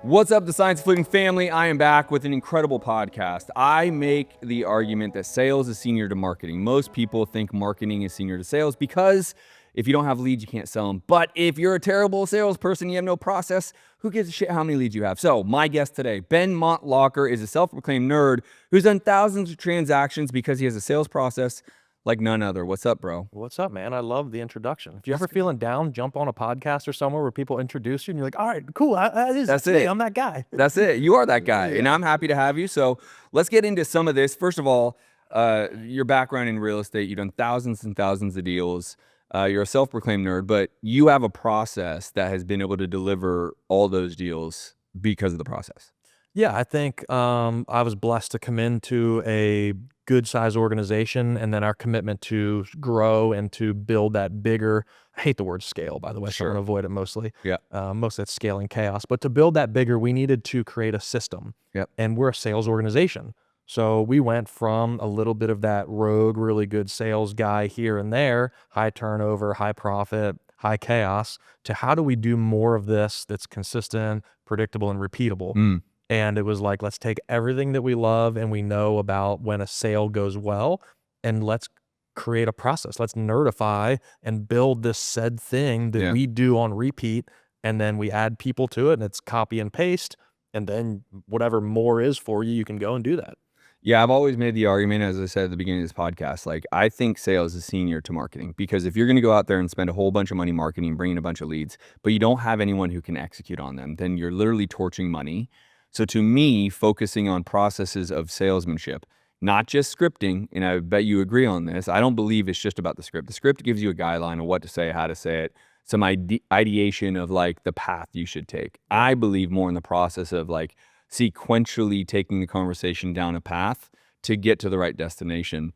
What's up, the Science Flipping family? I am back with an incredible podcast. I make the argument that sales is senior to marketing. Most people think marketing is senior to sales because if you don't have leads, you can't sell them. But if you're a terrible salesperson, you have no process, who gives a shit how many leads you have? So my guest today, Benmont Locker, is a self-proclaimed nerd who's done thousands of transactions because he has a sales process like none other. What's up, bro? What's up, man? I love the introduction. If you're ever feeling down, jump on a podcast or somewhere where people introduce you and you're like, all right, cool. That's it. I'm that guy. That's it. You are that guy. And I'm happy to have you. So let's get into some of this. First of all, your background in real estate, you've done thousands and thousands of deals. You're a self-proclaimed nerd, but you have a process that has been able to deliver all those deals because of the process. Yeah, I think I was blessed to come into a good size organization, and then our commitment to grow and to build that bigger, I hate the word scale, by the way, so I'm going to avoid it mostly. Yeah. Most of that's scaling chaos. But to build that bigger, we needed to create a system. Yep. And we're a sales organization. So we went from a little bit of that rogue, really good sales guy here and there, high turnover, high profit, high chaos, to how do we do more of this that's consistent, predictable, and repeatable? And it was like, let's take everything that we love and we know about when a sale goes well, and let's create a process. Let's nerdify and build this said thing that we do on repeat, and then we add people to it, and it's copy and paste, and then whatever more is for you, you can go and do that. Yeah, I've always made the argument, as I said at the beginning of this podcast, like I think sales is senior to marketing, because if you're going to go out there and spend a whole bunch of money marketing, bringing a bunch of leads, but you don't have anyone who can execute on them, then you're literally torching money. So to me, focusing on processes of salesmanship, not just scripting, and I bet you agree on this, I don't believe it's just about the script. The script gives you a guideline of what to say, how to say it, some ideation of like the path you should take. I believe more in the process of like sequentially taking the conversation down a path to get to the right destination.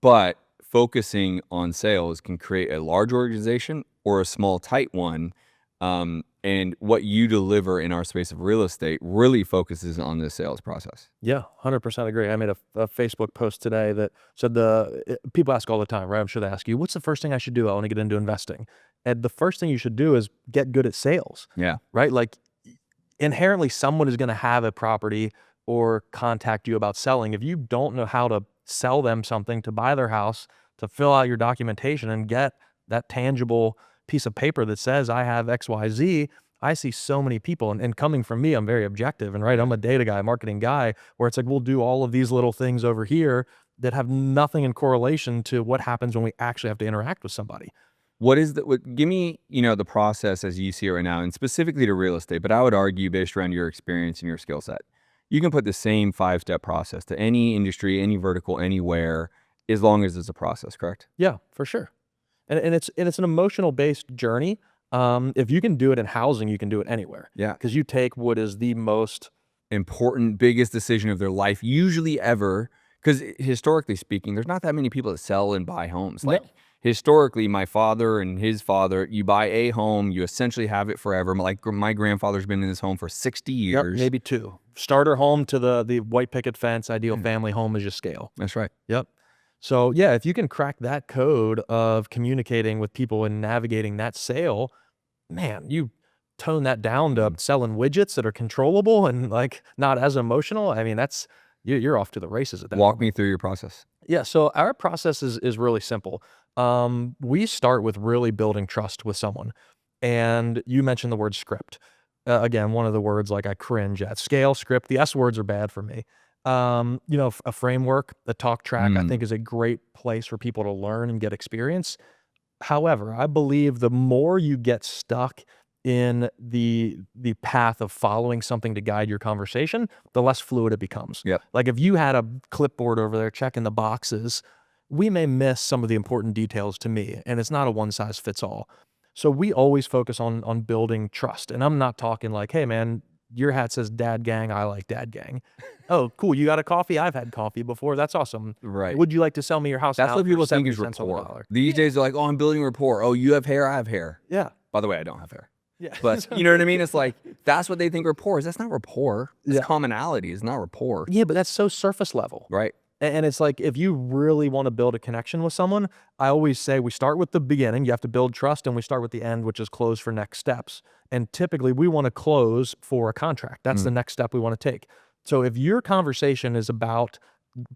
But focusing on sales can create a large organization or a small, tight one. And what you deliver in our space of real estate really focuses on the sales process. Yeah, 100% agree. I made a Facebook post today that said people ask all the time, right? I'm sure they ask you, what's the first thing I should do? I want to get into investing. And the first thing you should do is get good at sales. Yeah. Right? Like inherently someone is going to have a property or contact you about selling. If you don't know how to sell them something, to buy their house, to fill out your documentation and get that tangible piece of paper that says I have XYZ, I see so many people, and coming from me, I'm very objective, and right, I'm a data guy, marketing guy, where it's like, we'll do all of these little things over here that have nothing in correlation to what happens when we actually have to interact with somebody. Give me, the process as you see it right now, and specifically to real estate, but I would argue based around your experience and your skill set, you can put the same 5-step process to any industry, any vertical, anywhere, as long as it's a process, correct? Yeah, for sure. And it's an emotional based journey. If you can do it in housing, you can do it anywhere. Yeah. Because you take what is the most important, biggest decision of their life, usually ever, because historically speaking, there's not that many people that sell and buy homes. Like historically, my father and his father, you buy a home, you essentially have it forever. Like my grandfather's been in this home for 60 years. Yep, maybe 2. Starter home to the white picket fence, ideal family home is your scale. That's right. Yep. So yeah, if you can crack that code of communicating with people and navigating that sale, man, you tone that down to selling widgets that are controllable and like not as emotional. I mean, you're off to the races at that Walk moment. me through your process. Yeah, so our process is really simple. We start with really building trust with someone. And you mentioned the word script. Again, one of the words like I cringe at. Scale, script, the S words are bad for me. A framework, a talk track, I think is a great place for people to learn and get experience. However, I believe the more you get stuck in the path of following something to guide your conversation, the less fluid it becomes. Yep. Like if you had a clipboard over there checking the boxes, we may miss some of the important details to me, and it's not a one size fits all. So we always focus on building trust. And I'm not talking like, hey man, your hat says dad gang, I like dad gang. Oh, cool. You got a coffee? I've had coffee before. That's awesome. Right. Would you like to sell me your house? That's now what people for think is 70 cents on the rapport. dollar? These days they're like, oh, I'm building rapport. Oh, you have hair, I have hair. Yeah. By the way, I don't have hair. Yeah. But you know what I mean? It's like, that's what they think rapport is. That's not rapport. It's commonality. It's not rapport. Yeah, but that's so surface level. Right. And it's like, if you really want to build a connection with someone, I always say we start with the beginning. You have to build trust, and we start with the end, which is close for next steps. And typically we want to close for a contract. That's the next step we want to take. So if your conversation is about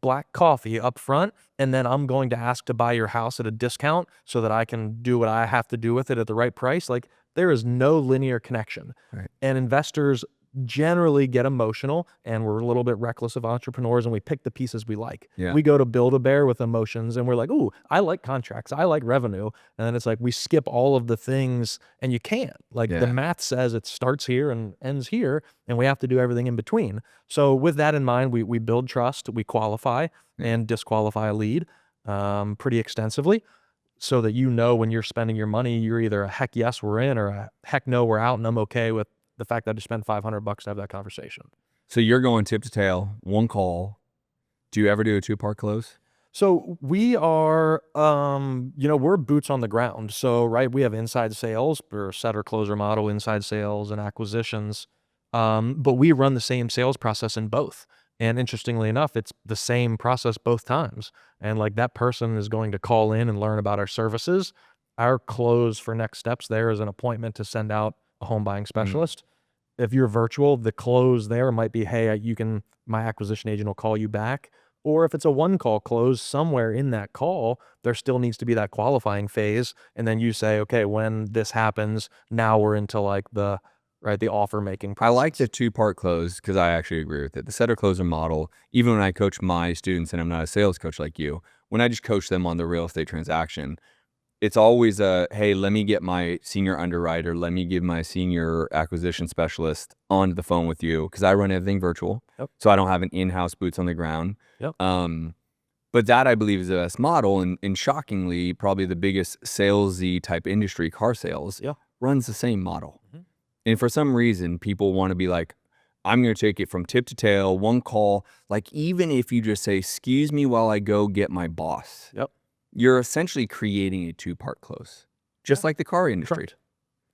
black coffee up front, and then I'm going to ask to buy your house at a discount so that I can do what I have to do with it at the right price, like, there is no linear connection. Right. And investors generally get emotional, and we're a little bit reckless of entrepreneurs, and we pick the pieces we like. Yeah. We go to Build-A-Bear with emotions, and we're like, ooh, I like contracts, I like revenue. And then it's like we skip all of the things, and you can't. Like, the Yeah. math says it starts here and ends here, and we have to do everything in between. So with that in mind, we build trust, we qualify and disqualify a lead pretty extensively, so that when you're spending your money, you're either a heck yes, we're in, or a heck no, we're out, and I'm okay with the fact that I just spent $500 to have that conversation. So you're going tip to tail, one call. Do you ever do a two-part close? So we are, we're boots on the ground. So, right, we have inside sales, or setter closer model, inside sales and acquisitions. But we run the same sales process in both. And interestingly enough, it's the same process both times. And like, that person is going to call in and learn about our services. Our close for next steps there is an appointment to send out a home buying specialist. If you're virtual, the close there might be, hey, my acquisition agent will call you back. Or if it's a one call close, somewhere in that call, there still needs to be that qualifying phase. And then you say, okay, when this happens, now we're into like the offer making I like process. the two-part close because I actually agree with it. The setter closer model, even when I coach my students, and I'm not a sales coach like you, when I just coach them on the real estate transaction, it's always a, hey, let me get my senior underwriter, let me give my senior acquisition specialist on the phone with you, because I run everything virtual. Yep. So I don't have an in-house boots on the ground. Yep. But that, I believe, is the best model. And shockingly, probably the biggest salesy type industry, car sales, Yeah. runs the same model. Mhm. And for some reason, people want to be like, I'm going to take it from tip to tail, one call. Like, even if you just say, excuse me while I go get my boss, Yep. you're essentially creating a two-part close, just like the car industry. Correct.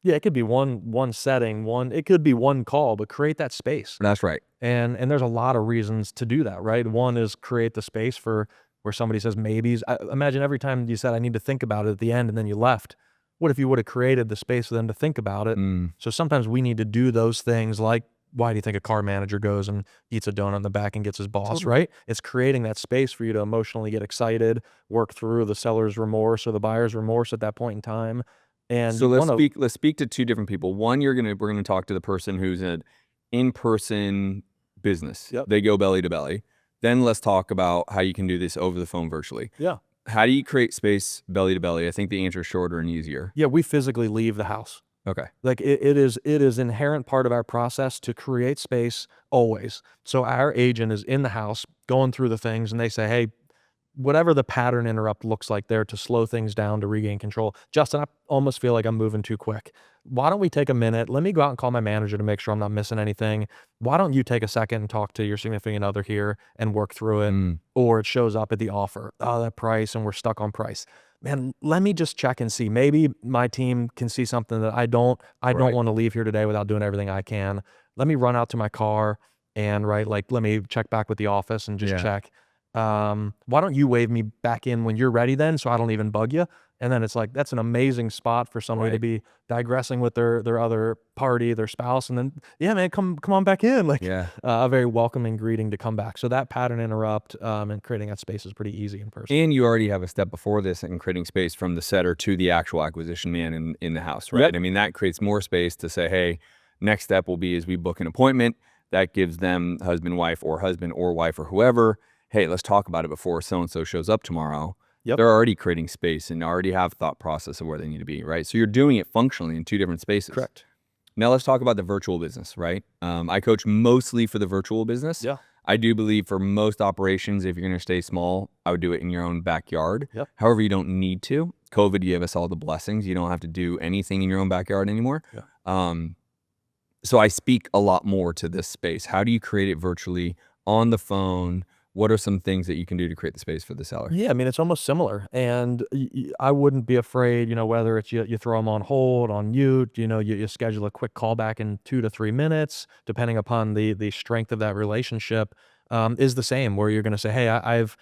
Yeah, it could be one setting, it could be one call, but create that space. That's right. And there's a lot of reasons to do that, right? One is create the space for where somebody says maybes. Imagine every time you said, I need to think about it at the end, and then you left. What if you would have created the space for them to think about it? So sometimes we need to do those things, like, why do you think a car manager goes and eats a donut in the back and gets his boss, Totally. right? It's creating that space for you to emotionally get excited, work through the seller's remorse or the buyer's remorse at that point in time. And So let's speak to two different people. One, we're gonna talk to the person who's an in-person business. Yep. They go belly to belly. Then let's talk about how you can do this over the phone virtually. Yeah. How do you create space belly to belly? I think the answer is shorter and easier. Yeah, we physically leave the house. Okay. Like, it is inherent part of our process to create space always. So our agent is in the house going through the things, and they say, hey, whatever the pattern interrupt looks like there, to slow things down, to regain control. Justin, I almost feel like I'm moving too quick. Why don't we take a minute? Let me go out and call my manager to make sure I'm not missing anything. Why don't you take a second and talk to your significant other here and work through it? Or it shows up at the offer, oh, that price, and we're stuck on price. Man, let me just check and see. Maybe my team can see something that I don't Right. want to leave here today without doing everything I can. Let me run out to my car and let me check back with the office and just Yeah. check. Why don't you wave me back in when you're ready then, so I don't even bug you? And then it's like, that's an amazing spot for somebody to Right. be digressing with their other party, their spouse. And then, yeah, man, come on back in. Like, Yeah. a very welcoming greeting to come back. So that pattern interrupt, and creating that space is pretty easy in person. And you already have a step before this in creating space from the setter to the actual acquisition man in the house, right? Yep. I mean, that creates more space to say, hey, next step will be, as we book an appointment, that gives them husband, wife, or wife, or whoever, hey, let's talk about it before so-and-so shows up tomorrow. Yep. They're already creating space and already have thought process of where they need to be, right? So you're doing it functionally in two different spaces. Correct. Now let's talk about the virtual business, right? I coach mostly for the virtual business. Yeah. I do believe for most operations, if you're going to stay small, I would do it in your own backyard. Yep. However, you don't need to. COVID gave us all the blessings. You don't have to do anything in your own backyard anymore. Yeah. So I speak a lot more to this space. How do you create it virtually on the phone? What are some things that you can do to create the space for the seller? Yeah, I mean, it's almost similar. And I wouldn't be afraid, whether it's you throw them on hold, on mute, you schedule a quick call back in 2 to 3 minutes, depending upon the strength of that relationship. is the same, where you're going to say, hey, I've,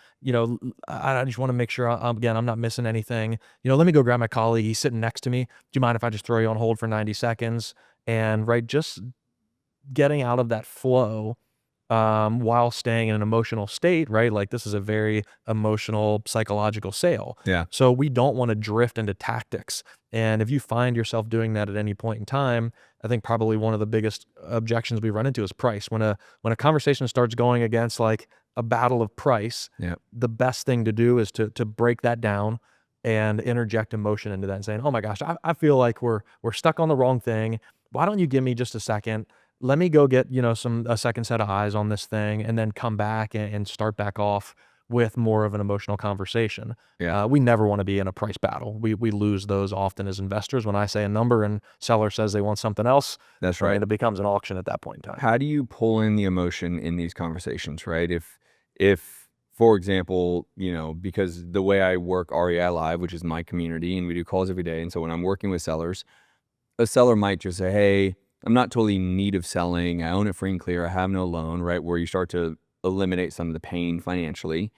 I just want to make sure again, I'm not missing anything. Let me go grab my colleague. He's sitting next to me. Do you mind if I just throw you on hold for 90 seconds? And right, just getting out of that flow while staying in an emotional state, right? Like this is a very emotional, psychological sale. Yeah. So we don't want to drift into tactics. And if you find yourself doing that at any point in time, I think probably one of the biggest objections we run into is price. When a conversation starts going against like a battle of price, Yeah. the best thing to do is to break that down and interject emotion into that and saying, oh my gosh, I feel like we're stuck on the wrong thing. Why don't you give me just a second? Let me go get, a second set of eyes on this thing and then come back and start back off with more of an emotional conversation. Yeah. We never want to be in a price battle. We lose those often as investors. When I say a number and seller says they want something else, That's right, right. it becomes an auction at that point in time. How do you pull in the emotion in these conversations, right? If for example, because the way I work REI Live, which is my community, and we do calls every day, and so when I'm working with sellers, a seller might just say, hey, I'm not totally in need of selling. I own it free and clear. I have no loan, right? Where you start to eliminate some of the pain financially.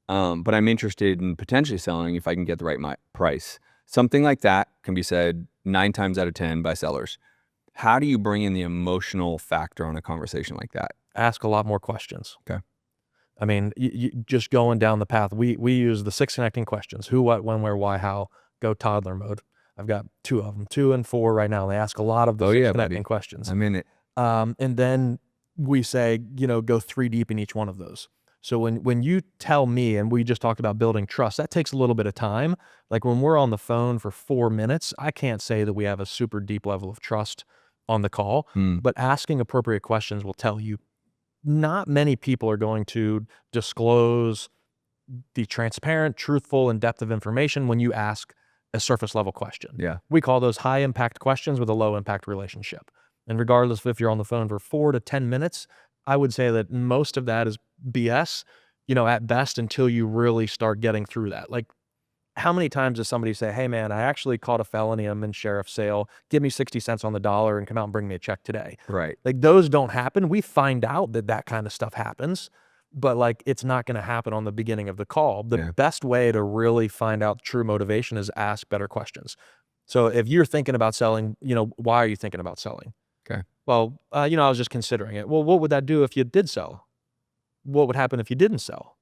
But I'm interested in potentially selling if I can get the right price. Something like that can be said 9 times out of 10 by sellers. How do you bring in the emotional factor on a conversation like that? Ask a lot more questions. Okay. I mean, you just going down the path. We use the 6 connecting questions: who, what, when, where, why, how. Go toddler mode. I've got 2 of them, 2 and 4 right now. They ask a lot of the 6 connecting questions. I'm in it. And then we say, go 3 deep in each one of those. So when you tell me, and we just talked about building trust, that takes a little bit of time. Like when we're on the phone for 4 minutes, I can't say that we have a super deep level of trust on the call, but asking appropriate questions will tell you. Not many people are going to disclose the transparent, truthful, and depth of information when you ask a surface level question. Yeah. We call those high impact questions with a low impact relationship. And regardless of if you're on the phone for 4 to 10 minutes, I would say that most of that is BS, at best, until you really start getting through that. Like, how many times does somebody say, hey man, I actually caught a felony, I'm in sheriff's sale, give me 60 cents on the dollar and come out and bring me a check today? Right. Like those don't happen. We find out that kind of stuff happens, but like it's not going to happen on the beginning of the call. The best way to really find out true motivation is ask better questions. So if you're thinking about selling, why are you thinking about selling? Okay. Well, I was just considering it. Well, what would that do if you did sell? What would happen if you didn't sell?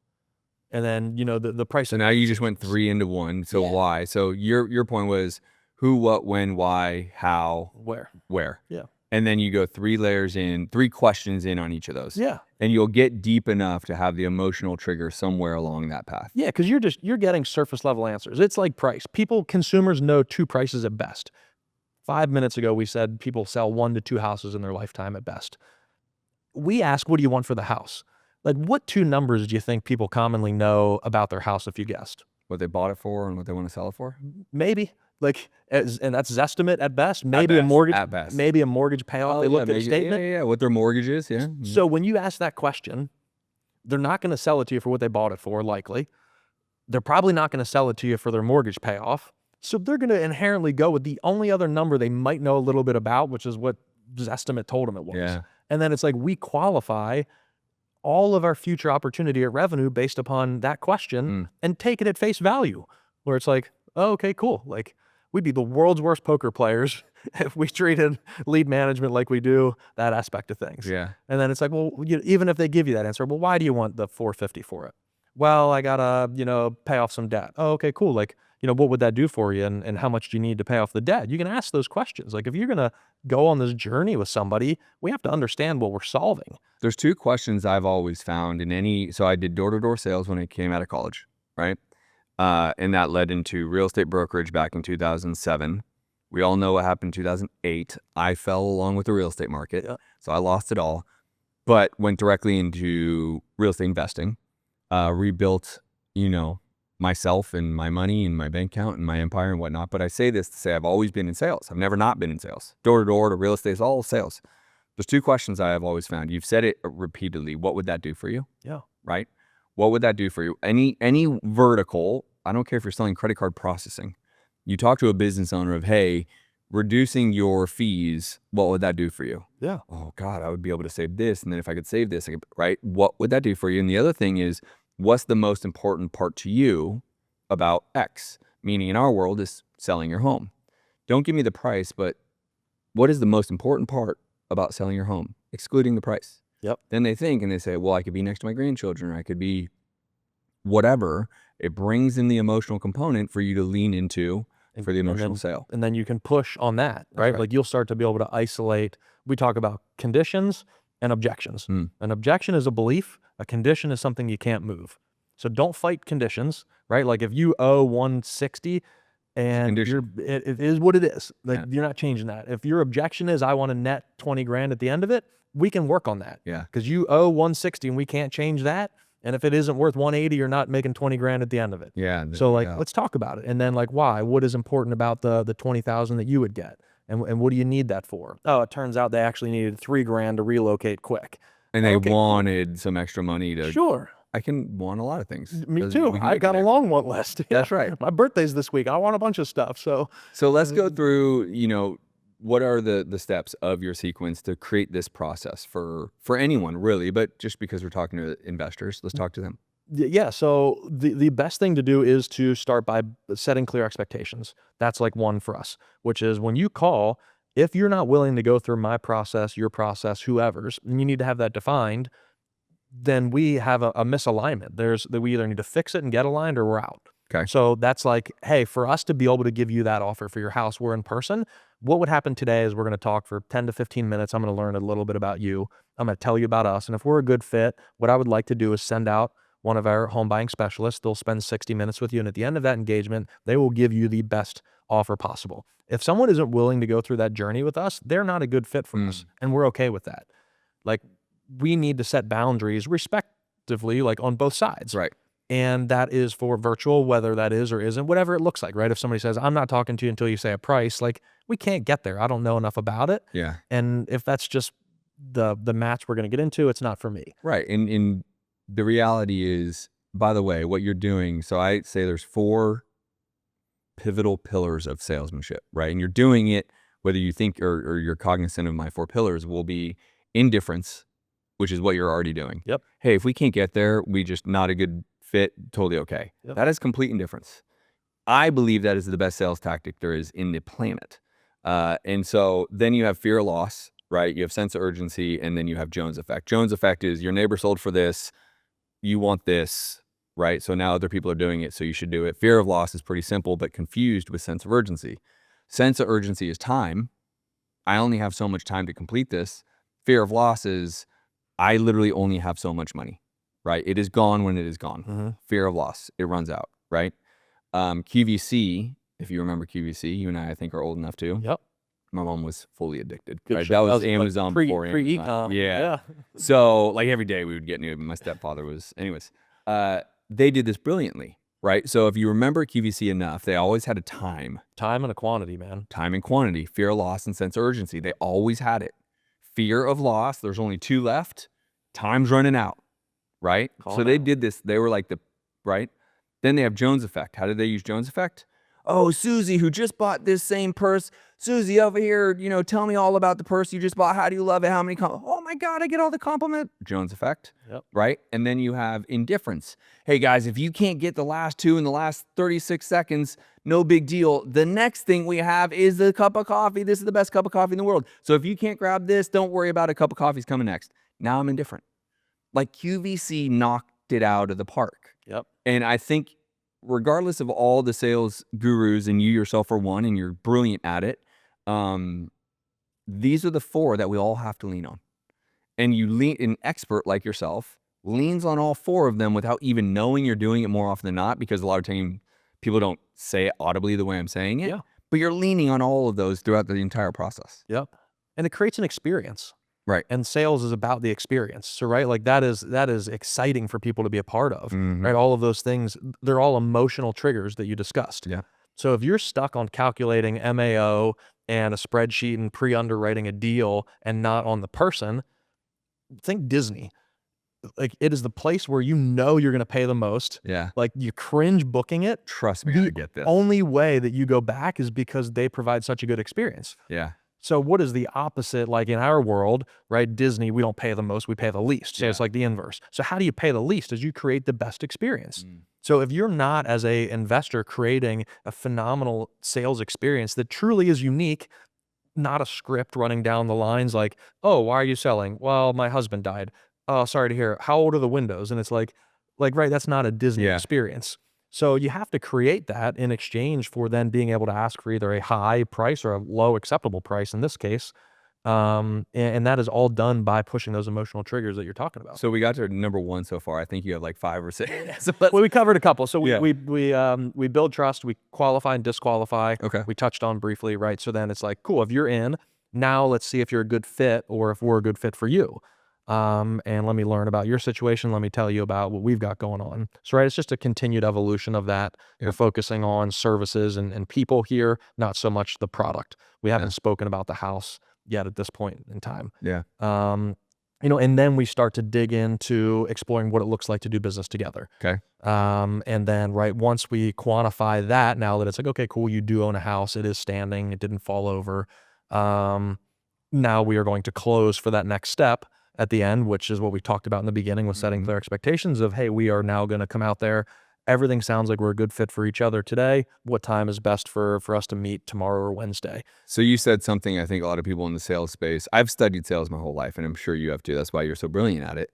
And then, the price. So now you just went 3 into 1. So why? So your point was who, what, when, why, how, where. Yeah. And then you go 3 layers in, 3 questions in on each of those. Yeah. And you'll get deep enough to have the emotional trigger somewhere along that path. Yeah, because you're getting surface level answers. It's like price. Consumers know 2 prices at best. 5 minutes ago, we said people sell 1 to 2 houses in their lifetime at best. We ask, what do you want for the house? Like, what 2 numbers do you think people commonly know about their house if you guessed? What they bought it for and what they want to sell it for? Maybe. Like, and that's Zestimate at best. Maybe a mortgage at best. Maybe a mortgage payoff. They look at a statement. Yeah, what their mortgage is, yeah. So when you ask that question, they're not going to sell it to you for what they bought it for, likely. They're probably not going to sell it to you for their mortgage payoff. So they're going to inherently go with the only other number they might know a little bit about, which is what Zestimate told them it was. Yeah. And then it's like we qualify all of our future opportunity at revenue based upon that question and take it at face value, where it's like, oh, okay, cool. Like we'd be the world's worst poker players if we treated lead management like we do that aspect of things. Yeah. And then it's like, well, even if they give you that answer, well, why do you want the $450 for it? Well, I gotta, pay off some debt. Oh, okay, cool. Like, what would that do for you? And how much do you need to pay off the debt? You can ask those questions. Like if you're going to go on this journey with somebody, we have to understand what we're solving. There's 2 questions I've always found so I did door-to-door sales when I came out of college, right? And that led into real estate brokerage back in 2007. We all know what happened in 2008. I fell along with the real estate market, so I lost it all, but went directly into real estate investing, rebuilt, myself and my money and my bank account and my empire and whatnot. But I say this to say I've always been in sales. I've never not been in sales. Door to door to real estate is all sales. There's 2 questions I have always found. You've said it repeatedly. What would that do for you? Yeah. Right? What would that do for you? Any vertical, I don't care if you're selling credit card processing. You talk to a business owner of, hey, reducing your fees, what would that do for you? Yeah. Oh God, I would be able to save this. And then if I could save this, right? What would that do for you? And the other thing is, what's the most important part to you about X? Meaning in our world is selling your home. Don't give me the price, but what is the most important part about selling your home, excluding the price? Yep. Then they think and they say, well, I could be next to my grandchildren, or I could be whatever. It brings in the emotional component for you to lean into for the emotional sale. And then you can push on that, right? Like you'll start to be able to isolate. We talk about conditions and objections. An objection is a belief. A condition is something you can't move. So don't fight conditions, right? Like if you owe 160 and it is what it is, like you're not changing that. If your objection is, I want to net 20 grand at the end of it, we can work on that. Yeah. Because you owe 160 and we can't change that. And if it isn't worth 180, you're not making 20 grand at the end of it. Yeah. So like, let's talk about it. And then like, why? What is important about the 20,000 that you would get? And what do you need that for? Oh, it turns out they actually needed 3 grand to relocate quick. And they wanted some extra money to. Sure. I can want a lot of things. Me too. I got a long one list. That's right. My birthday's this week. I want a bunch of stuff. So let's go through, what are the steps of your sequence to create this process for anyone really, but just because we're talking to investors, let's talk to them. Yeah. So the best thing to do is to start by setting clear expectations. That's like one for us, which is when you call, if you're not willing to go through my process, your process, whoever's, and you need to have that defined, then we have a misalignment. We either need to fix it and get aligned or we're out. Okay. So that's like, hey, for us to be able to give you that offer for your house, we're in person. What would happen today is we're going to talk for 10 to 15 minutes. I'm going to learn a little bit about you. I'm going to tell you about us. And if we're a good fit, what I would like to do is send out one of our home buying specialists. They'll spend 60 minutes with you. And at the end of that engagement, they will give you the best offer possible. If someone isn't willing to go through that journey with us, they're not a good fit for us. And we're okay with that. Like, we need to set boundaries respectively, like on both sides. Right. And that is for virtual, whether that is or isn't, whatever it looks like, right? If somebody says, I'm not talking to you until you say a price, like we can't get there. I don't know enough about it. Yeah. And if that's just the match we're going to get into, it's not for me. Right. And the reality is, by the way, what you're doing, so I say there's 4 pivotal pillars of salesmanship, right? And you're doing it, whether you think or you're cognizant of my 4 pillars, will be indifference, which is what you're already doing. Yep. Hey, if we can't get there, we just not a good fit, totally okay. Yep. That is complete indifference. I believe that is the best sales tactic there is in the planet. And so then you have fear of loss, right? You have sense of urgency, and then you have Jones effect. Jones effect is your neighbor sold for this, you want this, right? So now other people are doing it, so you should do it. Fear of loss is pretty simple, but confused with sense of urgency. Sense of urgency is time. I only have so much time to complete this. Fear of loss is I literally only have so much money, right? It is gone when it is gone. Fear of loss, it runs out, right? QVC, if you remember QVC, you and I think are old enough to. Yep. My mom was fully addicted. Good Right? show. That was like Amazon before Amazon. e-com. Yeah. So like every day we would get new. My stepfather was, anyways. They did this brilliantly, right? So if you remember QVC enough, they always had a time. Time and a quantity, man. Time and quantity, fear of loss and sense of urgency. They always had it. Fear of loss, there's only 2 left. Time's running out, right? So they did this. They were like right? Then they have Jones effect. How did they use Jones effect? Oh, Susie, who just bought this same purse. Susie over here, tell me all about the purse you just bought. How do you love it? How many oh my God, I get all the compliment. Jones effect, right? And then you have indifference. Hey guys, if you can't get the last 2 in the last 36 seconds, no big deal. The next thing we have is the cup of coffee. This is the best cup of coffee in the world. So if you can't grab this, don't worry about it. A cup of coffee's coming next. Now I'm indifferent. Like QVC knocked it out of the park. Yep. And I think regardless of all the sales gurus, and you yourself are one and you're brilliant at it, these are the 4 that we all have to lean on. And an expert like yourself leans on all 4 of them without even knowing you're doing it more often than not, because a lot of times people don't say it audibly the way I'm saying it. Yeah. But you're leaning on all of those throughout the entire process. Yep. And it creates an experience. Right. And sales is about the experience. So, right, like that is exciting for people to be a part of, right? All of those things, they're all emotional triggers that you discussed. Yeah. So if you're stuck on calculating MAO and a spreadsheet and pre-underwriting a deal and not on the person, think Disney. like, it is the place where you know you're gonna pay the most. Yeah. Like, you cringe booking it. Trust me, I The get this. only way that you go back is because they provide such a good experience. Yeah. So what is the opposite? Like in our world, right? Disney, we don't pay the most, we pay the least. So it's Yeah. like the inverse. So how do you pay the least? Is you create the best experience. Mm. So if you're not, as a investor, creating a phenomenal sales experience that truly is unique, not a script running down the lines like, "Oh, why are you selling?" "Well, my husband died." "Oh, sorry to hear. How old are the windows?" And it's like, right, that's not a Disney Yeah. experience. So you have to create that in exchange for then being able to ask for either a high price or a low acceptable price in this case. And that is all done by pushing those emotional triggers that you're talking about. So we got to number 1 so far. I think you have like 5 or 6. So let's Well, we covered a couple. So Yeah. we build trust, we qualify and disqualify. Okay. We touched on briefly, right? So then it's like, cool, if you're in, now let's see if you're a good fit or if we're a good fit for you. And let me learn about your situation. Let me tell you about what we've got going on. So, right, it's just a continued evolution of that. Yeah. We're focusing on services and people here, not so much the product. We haven't spoken about the house yet at this point in time. Yeah. And then we start to dig into exploring what it looks like to do business together. Okay. And then, right, once we quantify that, now that it's like, okay, cool, you do own a house, it is standing, it didn't fall over. Now we are going to close for that next step at the end, which is what we talked about in the beginning with setting clear expectations of, hey, we are now going to come out there. Everything sounds like we're a good fit for each other today. What time is best for us to meet, tomorrow or Wednesday? So you said something I think a lot of people in the sales space, I've studied sales my whole life, and I'm sure you have too. That's why you're so brilliant at it.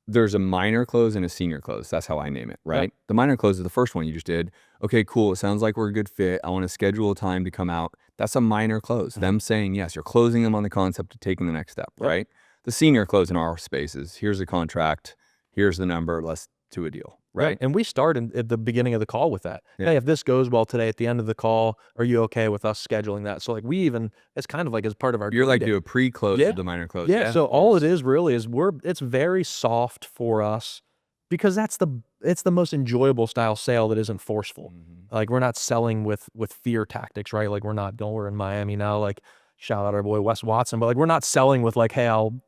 There's a minor close and a senior close. That's how I name it, right? Yeah. The minor close is the first one you just did. Okay, cool. It sounds like we're a good fit. I want to schedule a time to come out. That's a minor close. Them saying yes. You're closing them on the concept of taking the next step, Yep. right? The senior close in our space is here's a contract, here's the number, let's do a deal, right? Right. And we start at the beginning of the call with that. Yeah. Hey, if this goes well today, at the end of the call, are you okay with us scheduling that? So like it's kind of like as part of our You're like greeting. do a pre-close Yeah. of the minor close. Yeah. So all it is really is it's very soft for us because it's the most enjoyable style sale that isn't forceful. Like we're not selling with fear tactics, right? Like we're in Miami now, like shout out our boy Wes Watson, but like we're not selling with like, hey, I'll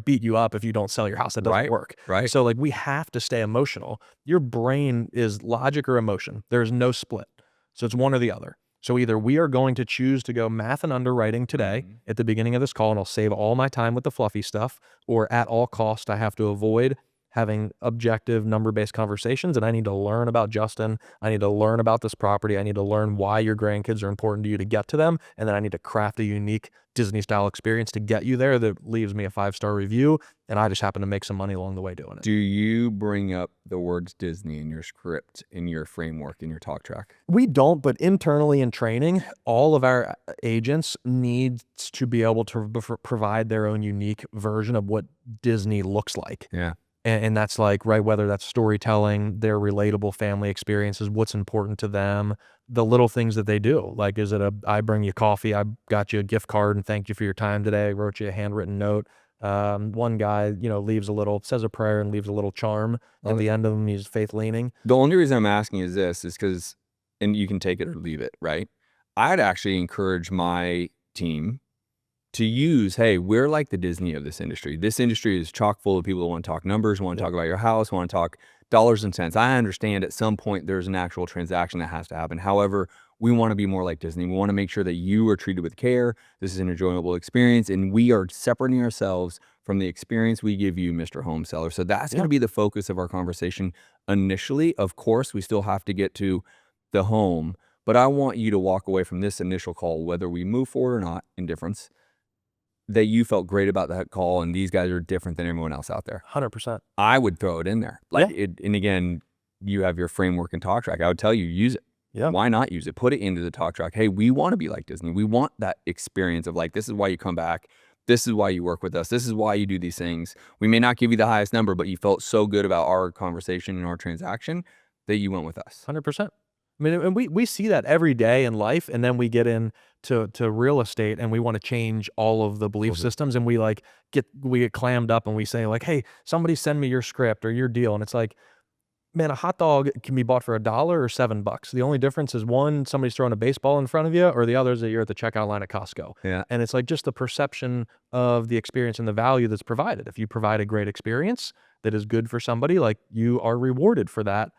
beat you up if you don't sell your house. That doesn't work. Right. So like we have to stay emotional. Your brain is logic or emotion. There's no split. So it's one or the other. So either we are going to choose to go math and underwriting today at the beginning of this call, and I'll save all my time with the fluffy stuff, or at all cost, I have to avoid having objective number-based conversations, and I need to learn about Justin. I need to learn about this property. I need to learn why your grandkids are important to you to get to them, and then I need to craft a unique Disney-style experience to get you there that leaves me a 5-star review, and I just happen to make some money along the way doing it. Do you bring up the words Disney in your script, in your framework, in your talk track? We don't, but internally in training, all of our agents need to be able to provide their own unique version of what Disney looks like. Yeah. And that's like, right, whether that's storytelling, their relatable family experiences, what's important to them, the little things that they do. Like, is it I bring you coffee, I got you a gift card and thanked you for your time today, I wrote you a handwritten note. One guy, says a prayer and leaves a little charm at the end of them. He's faith leaning. The only reason I'm asking is because, and you can take it or leave it, right? I'd actually encourage my team to use, hey, we're like the Disney of this industry. This industry is chock full of people who want to talk numbers, want to talk about your house, want to talk dollars and cents. I understand at some point there's an actual transaction that has to happen. However, we want to be more like Disney. We want to make sure that you are treated with care. This is an enjoyable experience, and we are separating ourselves from the experience we give you, Mr. Home Seller. So that's going to be the focus of our conversation initially. Of course, we still have to get to the home, but I want you to walk away from this initial call, whether we move forward or not, indifference, that you felt great about that call, and these guys are different than everyone else out there. 100%. I would throw it in there. And again, you have your framework and talk track. I would tell you, use it. Yeah. Why not use it? Put it into the talk track. Hey, we want to be like Disney. We want that experience of like, this is why you come back. This is why you work with us. This is why you do these things. We may not give you the highest number, but you felt so good about our conversation and our transaction that you went with us. 100%. I mean, and we see that every day in life, and then we get into real estate and we want to change all of the belief systems, and we get clammed up and we say like, hey, somebody send me your script or your deal. And it's like, Man, a hot dog can be bought for $1 or $7. The only difference is one, somebody's throwing a baseball in front of you, or the other is that you're at the checkout line at Costco. Yeah. And it's like just the perception of the experience and the value that's provided. If you provide a great experience that is good for somebody, like you are rewarded for that.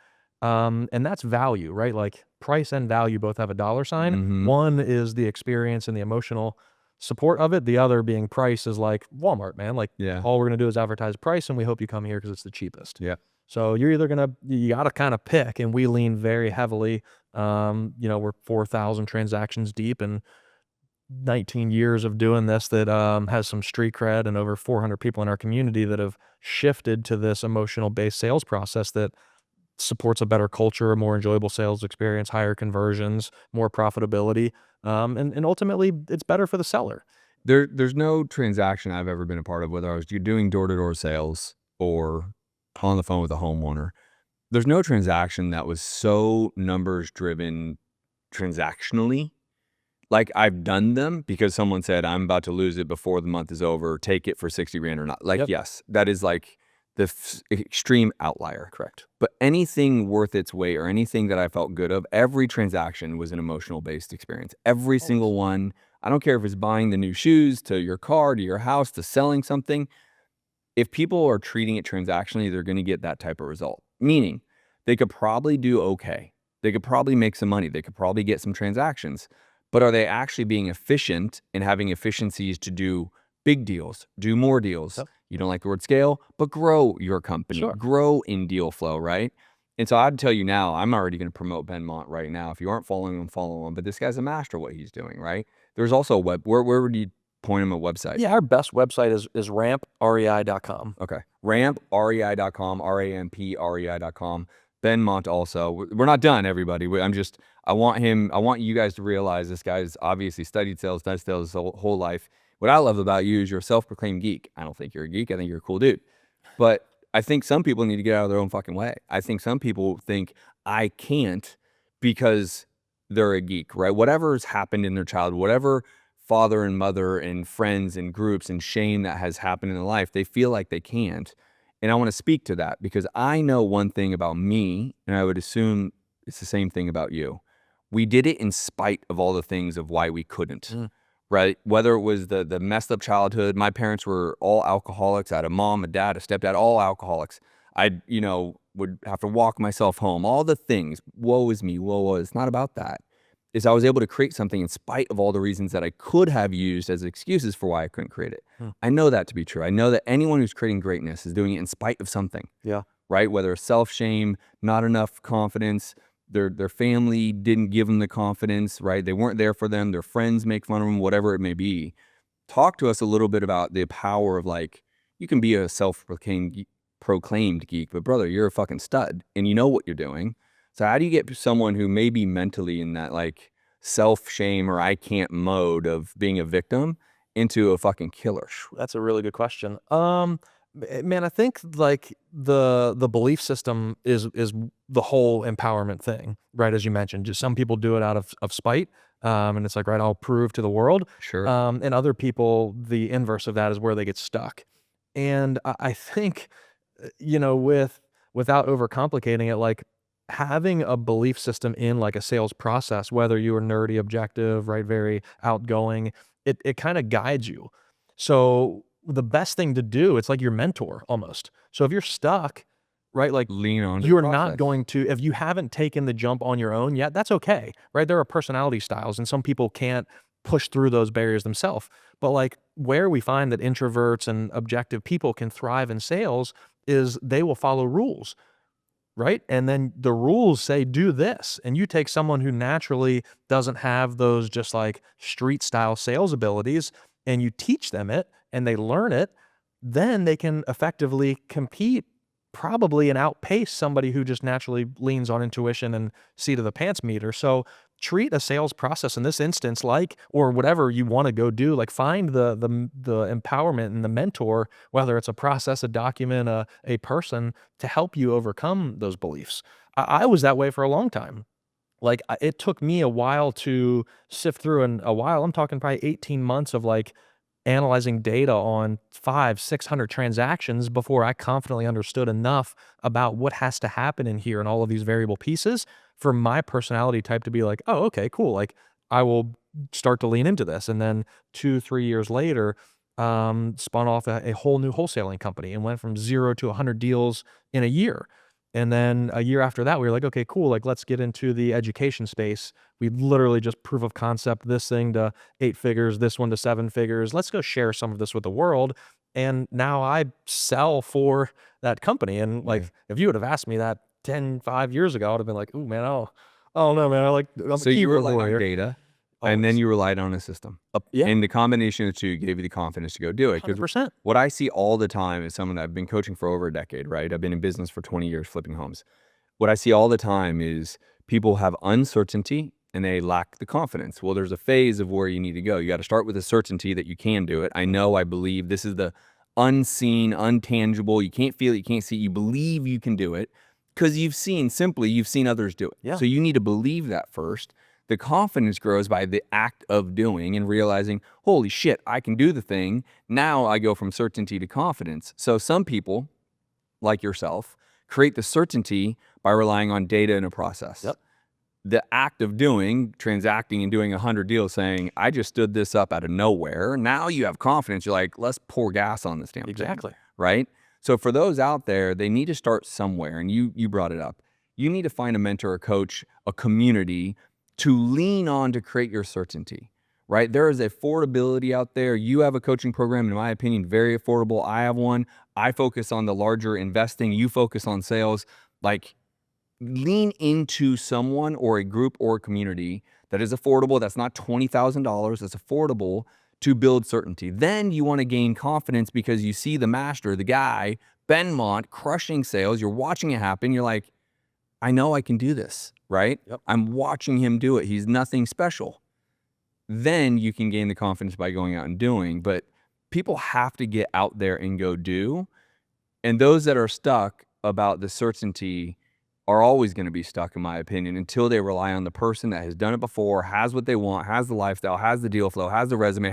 And that's value, right? Like price and value both have a dollar sign. Mhm. One is the experience and the emotional support of it. The other being price is like Walmart, man. Like Yeah. all we're gonna do is advertise price, and we hope you come here because it's the cheapest. Yeah. So you're either you got to kind of pick, and we lean very heavily. We're 4,000 transactions deep and 19 years of doing this that has some street cred and over 400 people in our community that have shifted to this emotional based sales process that supports a better culture, a more enjoyable sales experience, higher conversions, more profitability. And ultimately it's better for the seller. There's no transaction I've ever been a part of, whether I was doing door-to-door sales or on the phone with a homeowner. There's no transaction that was so numbers driven transactionally. Like, I've done them because someone said, "I'm about to lose it before the month is over. Take it for 60 grand or not." Like, Yep. yes, that is like the extreme outlier. Correct. But anything worth its weight or anything that I felt good of, every transaction was an emotional based experience. Every Always. single one. I don't care if it's buying the new shoes to your car, to your house, to selling something. If people are treating it transactionally, they're going to get that type of result. Meaning, they could probably do okay. They could probably make some money. They could probably get some transactions. But are they actually being efficient and having efficiencies to do big deals, do more deals? Yep. You don't like the word scale, but grow your company, Sure. grow in deal flow, right? And so I'd tell you now, I'm already going to promote Benmont right now. If you aren't following him, follow him. But this guy's a master of what he's doing, right? There's also a where would you point him a website? Yeah, our best website is ramprei.com. Okay. Ramprei.com, ramprei.com. Benmont also. We're not done, everybody. I want you guys to realize this guy's obviously studied sales, does sales his whole life. What I love about you is you're a self-proclaimed geek. I don't think you're a geek. I think you're a cool dude. But I think some people need to get out of their own fucking way. I think some people think I can't because they're a geek, right? Whatever's happened in their childhood, whatever father and mother and friends and groups and shame that has happened in their life, they feel like they can't. And I want to speak to that because I know one thing about me, and I would assume it's the same thing about you. We did it in spite of all the things of why we couldn't, right? Whether it was the messed up childhood, my parents were all alcoholics. I had a mom, a dad, a stepdad, all alcoholics. I, would have to walk myself home, all the things. Woe is me, woe is. It's not about that. Is I was able to create something in spite of all the reasons that I could have used as excuses for why I couldn't create it. I know that to be true. I know that anyone who's creating greatness is doing it in spite of something. Yeah. Right? Whether it's self-shame, not enough confidence, their family didn't give them the confidence, right? They weren't there for them, their friends make fun of them, whatever it may be. Talk to us a little bit about the power of you can be a proclaimed geek, but brother, you're a fucking stud and you know what you're doing. So how do you get someone who may be mentally in that self-shame or I can't mode of being a victim into a fucking killer? That's a really good question. Man, I think like the belief system is the whole empowerment thing, right? As you mentioned, just some people do it out of spite, and it's like, right, I'll prove to the world. Sure. And other people, the inverse of that is where they get stuck. And I think, without overcomplicating it, like having a belief system in like a sales process, whether you are nerdy, objective, right, very outgoing, it kind of guides you. So the best thing to do, it's like your mentor almost. So if you're stuck, right, like Lean on the you're not process. going to, if you haven't taken the jump on your own yet, that's okay, right? There are personality styles, and some people can't push through those barriers themselves. But like where we find that introverts and objective people can thrive in sales is they will follow rules, right? And then the rules say do this, and you take someone who naturally doesn't have those just like street style sales abilities and you teach them it and they learn it, then they can effectively compete probably and outpace somebody who just naturally leans on intuition and seat of the pants meter. So treat a sales process in this instance like, or whatever you want to go do, like find the empowerment and the mentor, whether it's a process, a document, a person to help you overcome those beliefs. I was that way for a long time. Like it took me a while to sift through, and a while, I'm talking probably 18 months of like analyzing data on 500-600 transactions before I confidently understood enough about what has to happen in here and all of these variable pieces for my personality type to be like, oh, okay, cool. Like I will start to lean into this. And then 2-3 years later, spun off a whole new wholesaling company and went from 0 to 100 deals in a year. And then a year after that, we were like, okay, cool. Like, let's get into the education space. We literally just proof of concept this thing to 8 figures, this one to 7 figures. Let's go share some of this with the world. And now I sell for that company. And Yeah. like, if you would have asked me that 5 years ago, I'd have been like, ooh, man, oh no, man. I'm a So you keyboard relied on warrior. data, and then Always. you relied on a system. Yeah, And the combination of the two gave you the confidence to go do it. Because 100%. what I see all the time is someone that I've been coaching for over a decade, right? I've been in business for 20 years flipping homes. What I see all the time is people have uncertainty and they lack the confidence. Well, there's a phase of where you need to go. You got to start with a certainty that you can do it. I know, I believe. This is the unseen, untangible. You can't feel it, you can't see it. You believe you can do it because you've seen others do it. Yeah. So you need to believe that first. The confidence grows by the act of doing and realizing, holy shit, I can do the thing. Now I go from certainty to confidence. So some people, like yourself, create the certainty by relying on data and a process. Yep. The act of doing, transacting and doing 100 deals, saying, I just stood this up out of nowhere. Now you have confidence. You're like, let's pour gas on this damn thing. Exactly. Right? So for those out there, they need to start somewhere. And you brought it up. You need to find a mentor, a coach, a community to lean on to create your certainty. Right? There is affordability out there. You have a coaching program, in my opinion, very affordable. I have one. I focus on the larger investing. You focus on sales. Like, lean into someone or a group or a community that is affordable. That's not $20,000. That's affordable to build certainty. Then you want to gain confidence because you see the master, the guy, Benmont, crushing sales. You're watching it happen. You're like, I know I can do this, right? Yep. I'm watching him do it. He's nothing special. Then you can gain the confidence by going out and doing. But people have to get out there and go do. And those that are stuck about the certainty are always going to be stuck, in my opinion, until they rely on the person that has done it before, has what they want, has the lifestyle, has the deal flow, has the resume,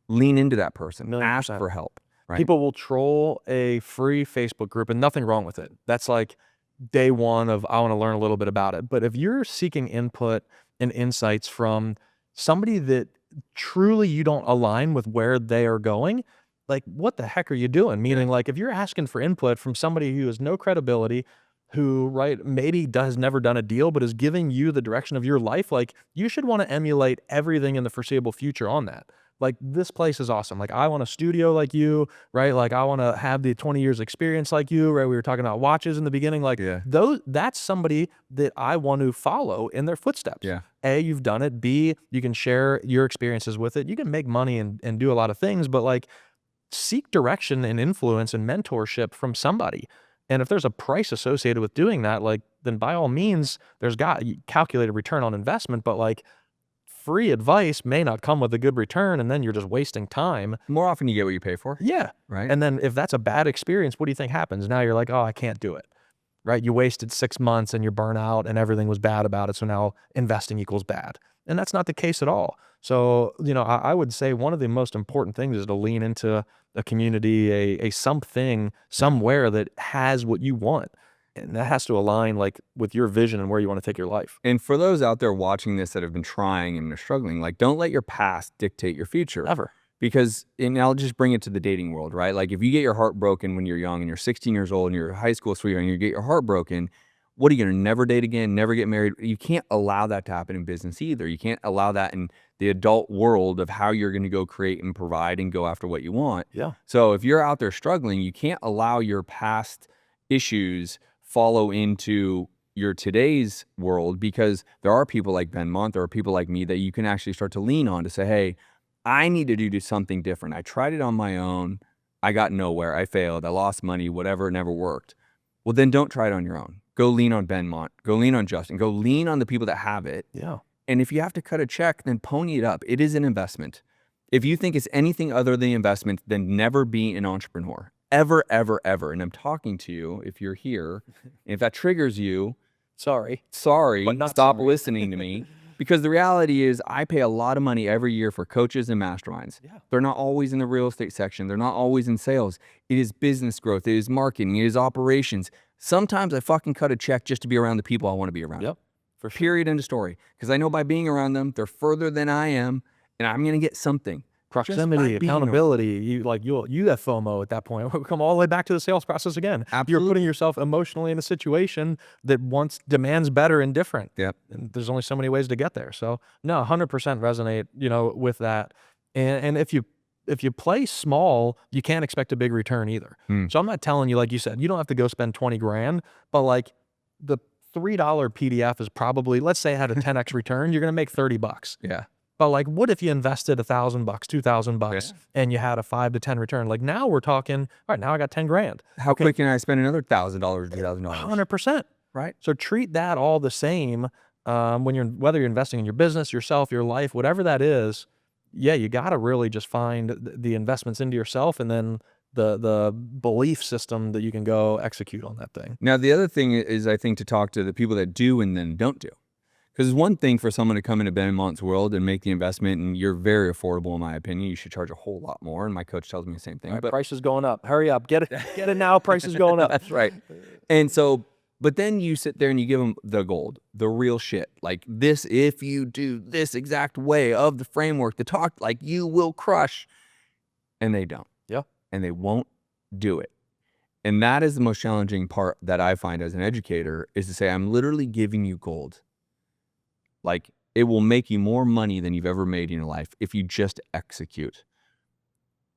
lean into that person, ask 1,000,000%. for help, right? People will troll a free Facebook group and nothing wrong with it. That's like day one of I want to learn a little bit about it. But if you're seeking input and insights from somebody that truly you don't align with where they are going, like what the heck are you doing? Meaning like if you're asking for input from somebody who has no credibility, who right maybe has never done a deal but is giving you the direction of your life, like you should want to emulate everything in the foreseeable future on that. Like this place is awesome. Like I want a studio like you, right? Like I want to have the 20 years experience like you, right? We were talking about watches in the beginning. Like Yeah. that's somebody that I want to follow in their footsteps. Yeah. A, you've done it. B, you can share your experiences with it. You can make money and do a lot of things, but like seek direction and influence and mentorship from somebody. And if there's a price associated with doing that, like then by all means, there's got calculated return on investment, but like free advice may not come with a good return, and then you're just wasting time. More often you get what you pay for. Yeah. Right. And then if that's a bad experience, what do you think happens? Now you're like, oh, I can't do it. Right? You wasted 6 months and you're burnt out and everything was bad about it. So now investing equals bad. And that's not the case at all. So, I would say one of the most important things is to lean into a community, a something somewhere that has what you want. And that has to align like with your vision and where you want to take your life. And for those out there watching this that have been trying and are struggling, like don't let your past dictate your future. Ever. Because, and I'll just bring it to the dating world, right? Like if you get your heart broken when you're young and you're 16 years old and you're a high school sweetheart and you get your heart broken, what are you going to never date again, never get married? You can't allow that to happen in business either. You can't allow that in the adult world of how you're going to go create and provide and go after what you want. Yeah. So if you're out there struggling, you can't allow your past issues follow into your today's world, because there are people like Benmont, there are people like me that you can actually start to lean on to say, hey, I need to do something different. I tried it on my own. I got nowhere. I failed. I lost money, whatever. It never worked. Well, then don't try it on your own. Go lean on Benmont. Go lean on Justin. Go lean on the people that have it. Yeah. And if you have to cut a check, then pony it up. It is an investment. If you think it's anything other than investment, then never be an entrepreneur. Ever, ever, ever. And I'm talking to you if you're here. If that triggers you, Sorry. sorry, But not stop sorry. listening to me. Because the reality is I pay a lot of money every year for coaches and masterminds. Yeah. They're not always in the real estate section. They're not always in sales. It is business growth. It is marketing. It is operations. Sometimes I fucking cut a check just to be around the people I want to be around. Yep. For sure. Period, end of story. Because I know by being around them, they're further than I am, and I'm going to get something. Proximity, being around. accountability, you have FOMO at that point. We'll come all the way back to the sales process again. You're Absolutely. putting yourself emotionally in a situation that demands better and different. Yep. And there's only so many ways to get there. So no, 100% resonate, with that. And if you play small, you can't expect a big return either. So I'm not telling you, like you said, you don't have to go spend 20 grand, but like the $3 PDF is probably, let's say it had a 10x return, you're going to make $30. Yeah. But like, what if you invested $1,000, $2,000, and you had a 5 to 10 return? Like now we're talking, all right, now I got 10 grand. How quick can I spend another $1,000, $2,000? 100%. Right. So treat that all the same whether you're investing in your business, yourself, your life, whatever that is. Yeah, you got to really just find the investments into yourself and then the belief system that you can go execute on that thing. Now, the other thing is, I think, to talk to the people that do and then don't do. Because it's one thing for someone to come into Benmont's world and make the investment, and you're very affordable, in my opinion. You should charge a whole lot more, and my coach tells me the same thing. Right, but price is going up. Hurry up. Get it now. Price is going up. That's right. And so, but then you sit there and you give them the gold, the real shit. Like this, if you do this exact way of the framework, the talk, like you will crush. And they don't. Yeah. And they won't do it. And that is the most challenging part that I find as an educator, is to say, I'm literally giving you gold. Like, it will make you more money than you've ever made in your life if you just execute.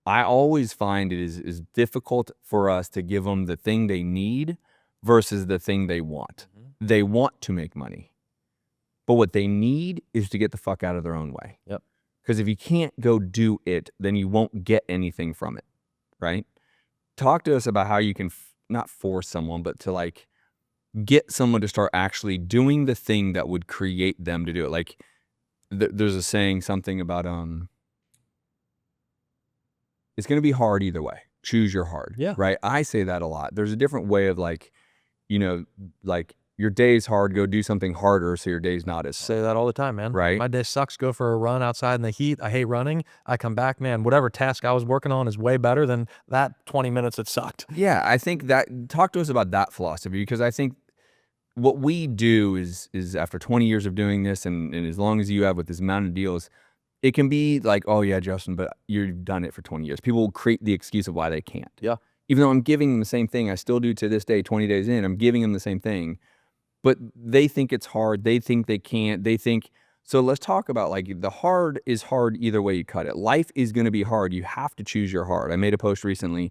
I always find it is difficult for us to give them the thing they need versus the thing they want. Mm-hmm. They want to make money, but what they need is to get the fuck out of their own way. Yep. Because if you can't go do it, then you won't get anything from it, right? Talk to us about how you can not force someone, but to like get someone to start actually doing the thing that would create them to do it. Like there's a saying, something about it's going to be hard either way. Choose your hard. Yeah. Right. I say that a lot. There's a different way of like, like your day's hard, go do something harder so your day's not as hard. Say that all the time, man. Right. My day sucks. Go for a run outside in the heat. I hate running. I come back, man, whatever task I was working on is way better than that 20 minutes it sucked. Yeah. I think that, talk to us about that philosophy, because I think what we do is after 20 years of doing this, and as long as you have with this amount of deals, it can be like, oh yeah, Justin, but you've done it for 20 years. People will create the excuse of why they can't. Yeah. Even though I'm giving them the same thing, I still do to this day, 20 days in, I'm giving them the same thing, but they think it's hard. They think they can't. They think, so let's talk about like the hard is hard either way you cut it. Life is going to be hard. You have to choose your hard. I made a post recently,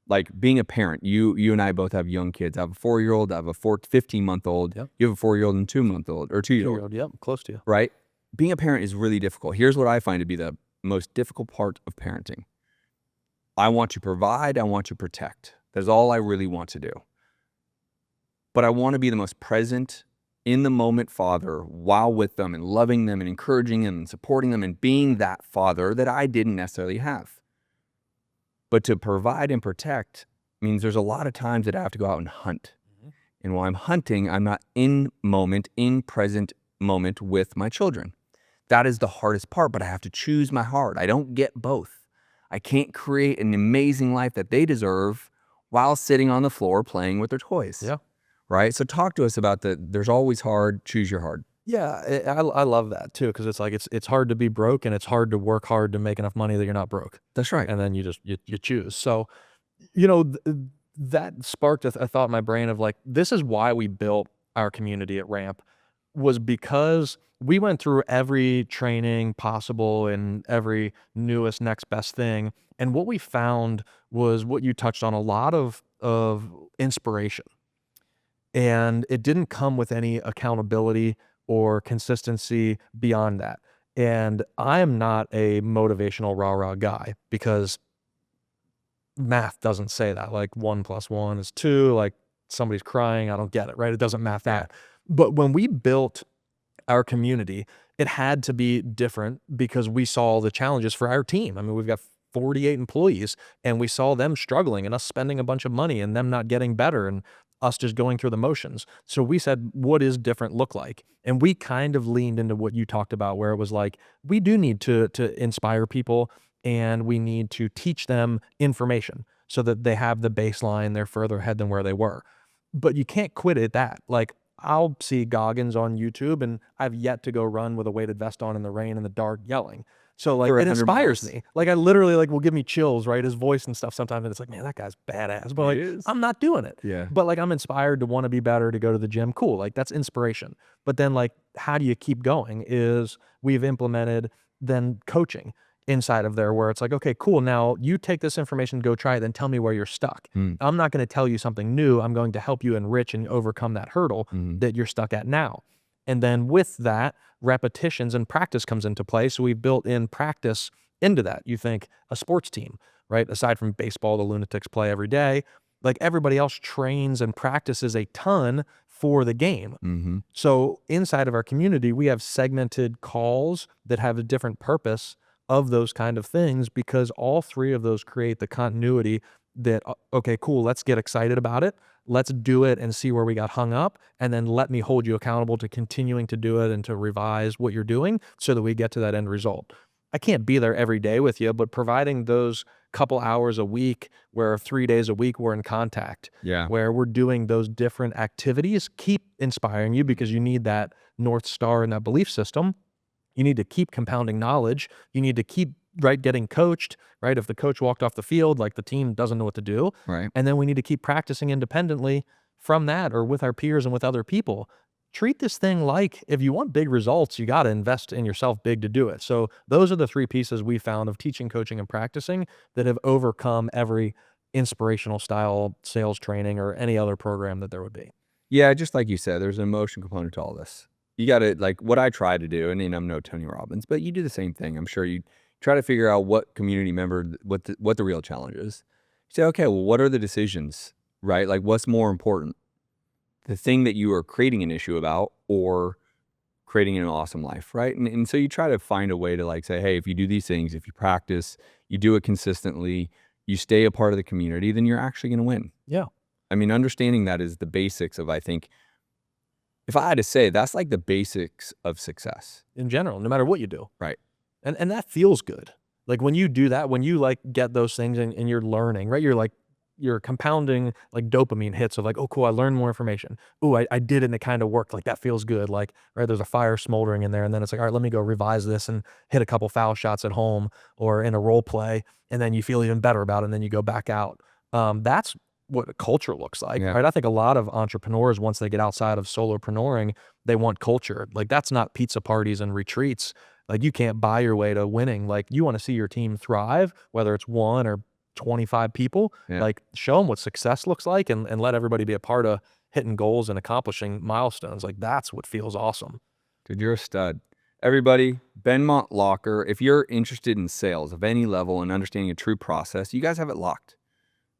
like being a parent, you and I both have young kids. I have a 4-year-old, I have a 15-month-old. Yep. You have a 4-year-old and 2-month-old or 2-year-old. Yep, close to you. Right? Being a parent is really difficult. Here's what I find to be the most difficult part of parenting. I want to provide, I want to protect. That's all I really want to do. But I want to be the most present, in the moment father while with them and loving them and encouraging them and supporting them and being that father that I didn't necessarily have. But to provide and protect means there's a lot of times that I have to go out and hunt. Mm-hmm. And while I'm hunting, I'm not in present moment with my children. That is the hardest part, but I have to choose my heart. I don't get both. I can't create an amazing life that they deserve while sitting on the floor playing with their toys. Yeah. Right? So talk to us about there's always hard, choose your hard. Yeah, I love that too, because it's like it's hard to be broke and it's hard to work hard to make enough money that you're not broke. That's right. And then you choose. So, that sparked a thought in my brain of like, this is why we built our community at Ramp, was because we went through every training possible and every newest next best thing. And what we found was what you touched on, a lot of inspiration. And it didn't come with any accountability or consistency beyond that. And I am not a motivational rah-rah guy, because math doesn't say that. Like 1 + 1 is 2, like somebody's crying, I don't get it, right? It doesn't math that. But when we built our community, it had to be different because we saw the challenges for our team. I mean, we've got 48 employees and we saw them struggling and us spending a bunch of money and them not getting better. And us just going through the motions. So we said, what is different look like? And we kind of leaned into what you talked about, where it was like, we do need to inspire people, and we need to teach them information so that they have the baseline, they're further ahead than where they were. But you can't quit at that. Like, I'll see Goggins on YouTube, and I've yet to go run with a weighted vest on in the rain in the dark yelling. So like, For it 100 inspires miles. me. Like, I literally, like, will give me chills, right? His voice and stuff sometimes, and it's like, man, that guy's badass. But It like, is. I'm not doing it. Yeah. But like, I'm inspired to want to be better, to go to the gym. Cool. Like, that's inspiration. But then like, how do you keep going is we've implemented then coaching inside of there, where it's like, okay, cool. Now you take this information, go try it, then tell me where you're stuck. Mm. I'm not going to tell you something new. I'm going to help you enrich and overcome that hurdle Mhm. that you're stuck at now. And then with that, repetitions and practice comes into play. So we've built in practice into that. You think a sports team, right? Aside from baseball, the lunatics play every day, like everybody else trains and practices a ton for the game. Mhm. So inside of our community, we have segmented calls that have a different purpose of those kind of things, because all three of those create the continuity that, okay, cool, let's get excited about it. Let's do it and see where we got hung up. And then let me hold you accountable to continuing to do it and to revise what you're doing so that we get to that end result. I can't be there every day with you, but providing those couple hours a week, where 3 days a week we're in contact, Yeah. where we're doing those different activities, keep inspiring you, because you need that North Star and that belief system. You need to keep compounding knowledge. You need to keep, right, getting coached, right? If the coach walked off the field, like, the team doesn't know what to do. Right. And then we need to keep practicing independently from that, or with our peers and with other people. Treat this thing like, if you want big results, you got to invest in yourself big to do it. So those are the three pieces we found of teaching, coaching, and practicing that have overcome every inspirational style sales training or any other program that there would be. Yeah, just like you said, there's an emotion component to all this. You gotta, like, what I try to do, and I'm no Tony Robbins, but you do the same thing. I'm sure you try to figure out what community member, what the real challenge is. You say, okay, well, what are the decisions, right? Like, what's more important? The thing that you are creating an issue about, or creating an awesome life, right? And so you try to find a way to, like, say, hey, if you do these things, if you practice, you do it consistently, you stay a part of the community, then you're actually gonna win. Yeah. I mean, understanding that is the basics of, I think, if I had to say, that's like the basics of success. In general, no matter what you do. Right. And that feels good. Like, when you do that, when you like get those things, and you're learning, right? You're like, you're compounding like dopamine hits of like, oh, cool, I learned more information. Oh, I did it and it kind of worked. Like, that feels good. Like, right, there's a fire smoldering in there. And then it's like, all right, let me go revise this and hit a couple foul shots at home or in a role play. And then you feel even better about it. And then you go back out. That's what a culture looks like, Yeah. right? I think a lot of entrepreneurs, once they get outside of solopreneuring, they want culture. Like, that's not pizza parties and retreats. Like, you can't buy your way to winning. Like, you want to see your team thrive, whether it's 1 or 25 people. Yeah. Like, show them what success looks like, and let everybody be a part of hitting goals and accomplishing milestones. Like, that's what feels awesome. Dude, you're a stud. Everybody, Benmont Locker, if you're interested in sales of any level and understanding a true process, you guys have it locked,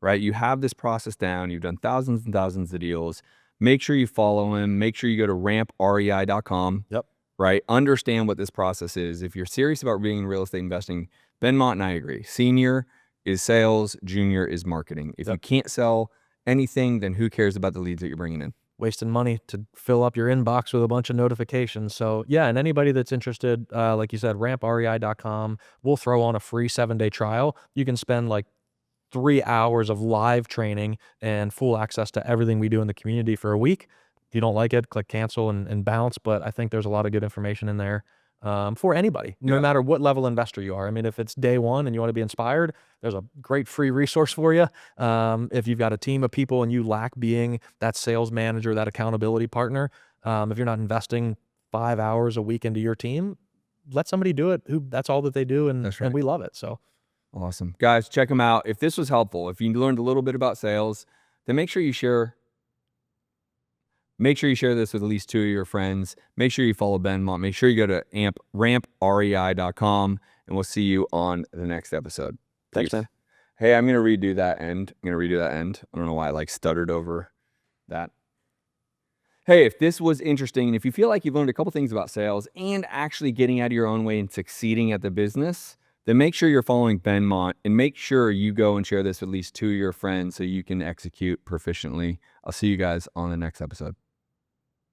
right? You have this process down. You've done thousands and thousands of deals. Make sure you follow him. Make sure you go to ramprei.com. Yep. Right? Understand what this process is. If you're serious about being in real estate investing, Benmont and I agree. Senior is sales, junior is marketing. If you can't sell anything, then who cares about the leads that you're bringing in? Wasting money to fill up your inbox with a bunch of notifications. So yeah, and anybody that's interested, like you said, ramprei.com, we'll throw on a free 7-day trial. You can spend like 3 hours of live training and full access to everything we do in the community for a week. If you don't like it, click cancel and bounce. But I think there's a lot of good information in there for anybody, no matter what level investor you are. I mean, if it's day one and you want to be inspired, there's a great free resource for you. If you've got a team of people and you lack being that sales manager, that accountability partner, if you're not investing 5 hours a week into your team, let somebody do it who that's all that they do, and That's right. and we love it. So Awesome. Guys, check them out. If this was helpful, if you learned a little bit about sales, then make sure you share this with at least 2 of your friends. Make sure you follow Benmont. Make sure you go to ramprei.com, and we'll see you on the next episode. thanks, Peace. man. Hey, I'm going to redo that end. I don't know why I like stuttered over that. Hey, if this was interesting, and if you feel like you've learned a couple things about sales and actually getting out of your own way and succeeding at the business, then make sure you're following Benmont and make sure you go and share this with at least 2 of your friends so you can execute proficiently. I'll see you guys on the next episode.